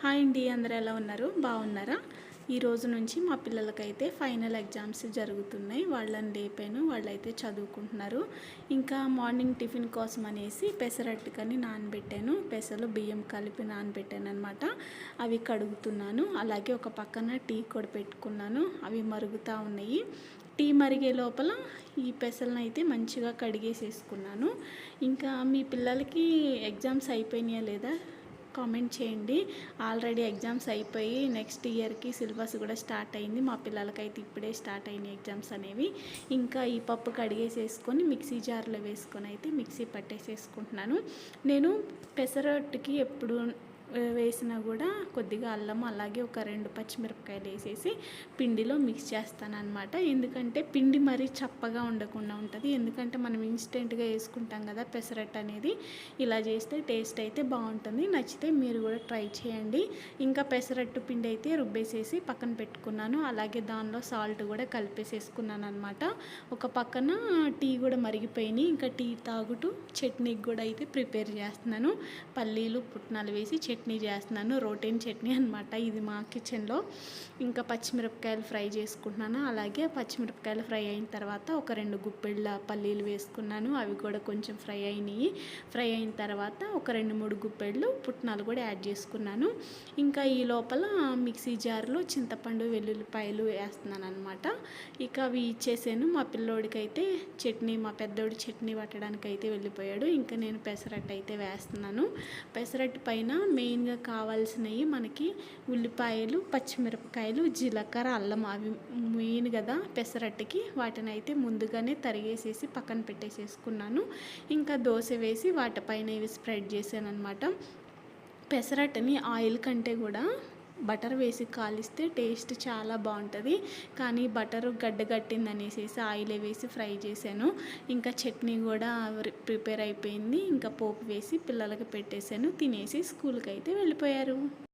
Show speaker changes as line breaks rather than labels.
Hi అండి, అందరూ ఎలా ఉన్నారు? బాగున్నారా? ఈ రోజు నుంచి మా పిల్లలకైతే ఫైనల్ ఎగ్జామ్స్ జరుగుతున్నాయి. వాళ్ళని లేపాను, వాళ్ళైతే చదువుకుంటున్నారు. ఇంకా మార్నింగ్ టిఫిన్ కోసం అనేసి పెసరట్టుకని నానబెట్టాను. పెసలు బియ్యం కలిపి నానబెట్టాను అనమాట. అవి కడుగుతున్నాను. అలాగే ఒక పక్కన టీ కూడా పెట్టుకున్నాను. అవి మరుగుతూ ఉన్నాయి. టీ మరిగే లోపల ఈ పెసలను అయితే మంచిగా కడిగేసేసుకున్నాను. ఇంకా మీ పిల్లలకి ఎగ్జామ్స్ అయిపోయినాయా లేదా కామెంట్ చేయండి. ఆల్రెడీ ఎగ్జామ్స్ అయిపోయి నెక్స్ట్ ఇయర్కి సిలబస్ కూడా స్టార్ట్ అయింది. మా పిల్లలకైతే ఇప్పుడే స్టార్ట్ అయినాయి ఎగ్జామ్స్ అనేవి. ఇంకా ఈ పప్పు కడిగేసేసుకొని మిక్సీ జార్లో వేసుకొని అయితే మిక్సీ పట్టేసేసుకుంటున్నాను. నేను పెసరట్టుకి ఎప్పుడు వేసినా కూడా కొద్దిగా అల్లం అలాగే ఒక 2 పచ్చిమిరపకాయలు వేసేసి పిండిలో మిక్స్ చేస్తాను అనమాట. ఎందుకంటే పిండి మరీ చప్పగా ఉండకుండా ఉంటుంది. ఎందుకంటే మనం ఇన్స్టెంట్గా వేసుకుంటాం కదా పెసరట్టు అనేది. ఇలా చేస్తే టేస్ట్ అయితే బాగుంటుంది. నచ్చితే మీరు కూడా ట్రై చేయండి. ఇంకా పెసరట్టు పిండి అయితే రుబ్బేసేసి పక్కన పెట్టుకున్నాను. అలాగే దానిలో సాల్ట్ కూడా కలిపేసేసుకున్నాను అనమాట. ఒక పక్కన టీ కూడా మరిగిపోయినాయి. ఇంకా టీ తాగుతూ చట్నీకి కూడా అయితే ప్రిపేర్ చేస్తున్నాను. పల్లీలు పుట్నాలు వేసి చట్నీ చేస్తున్నాను. రోటీన్ చట్నీ అనమాట ఇది మా కిచెన్లో. ఇంకా పచ్చిమిరపకాయలు ఫ్రై చేసుకుంటున్నాను. అలాగే పచ్చిమిరపకాయలు ఫ్రై అయిన తర్వాత ఒక 2 గుప్పెళ్ళ పల్లీలు వేసుకున్నాను. అవి కూడా కొంచెం ఫ్రై అయినాయి. ఫ్రై అయిన తర్వాత ఒక 2-3 గుప్పెళ్ళు పుట్నాలు కూడా యాడ్ చేసుకున్నాను. ఇంకా ఈ లోపల మిక్సీ జార్లో చింతపండు వెల్లుల్లిపాయలు వేస్తున్నాను అనమాట. ఇక అవి ఇచ్చేసాను. మా పిల్లోడికి అయితే చట్నీ, మా పెద్దోడి చట్నీ పట్టడానికి అయితే వెళ్ళిపోయాడు. ఇంకా నేను పెసరట్టు అయితే వేస్తున్నాను. పెసరట్టు పైన మెయిన్గా కావాల్సినవి మనకి ఉల్లిపాయలు, పచ్చిమిరపకాయలు, జీలకర్ర, అల్లం. అవి మెయిన్ కదా పెసరట్టుకి. వాటిని అయితే ముందుగానే తరిగేసేసి పక్కన పెట్టేసేసుకున్నాను. ఇంకా దోశ వేసి వాటిపైన ఇవి స్ప్రెడ్ చేశాను అనమాట. పెసరట్టుని ఆయిల్ కంటే కూడా బటర్ వేసి కాలిస్తే టేస్ట్ చాలా బాగుంటుంది. కానీ బటర్ గడ్డగట్టింది అనేసి ఆయిల్ వేసి ఫ్రై చేశాను. ఇంకా చట్నీ కూడా ప్రిపేర్ అయిపోయింది. ఇంకా పోపు వేసి పిల్లలకి పెట్టేశాను. తినేసి స్కూల్కి అయితే వెళ్ళిపోయారు.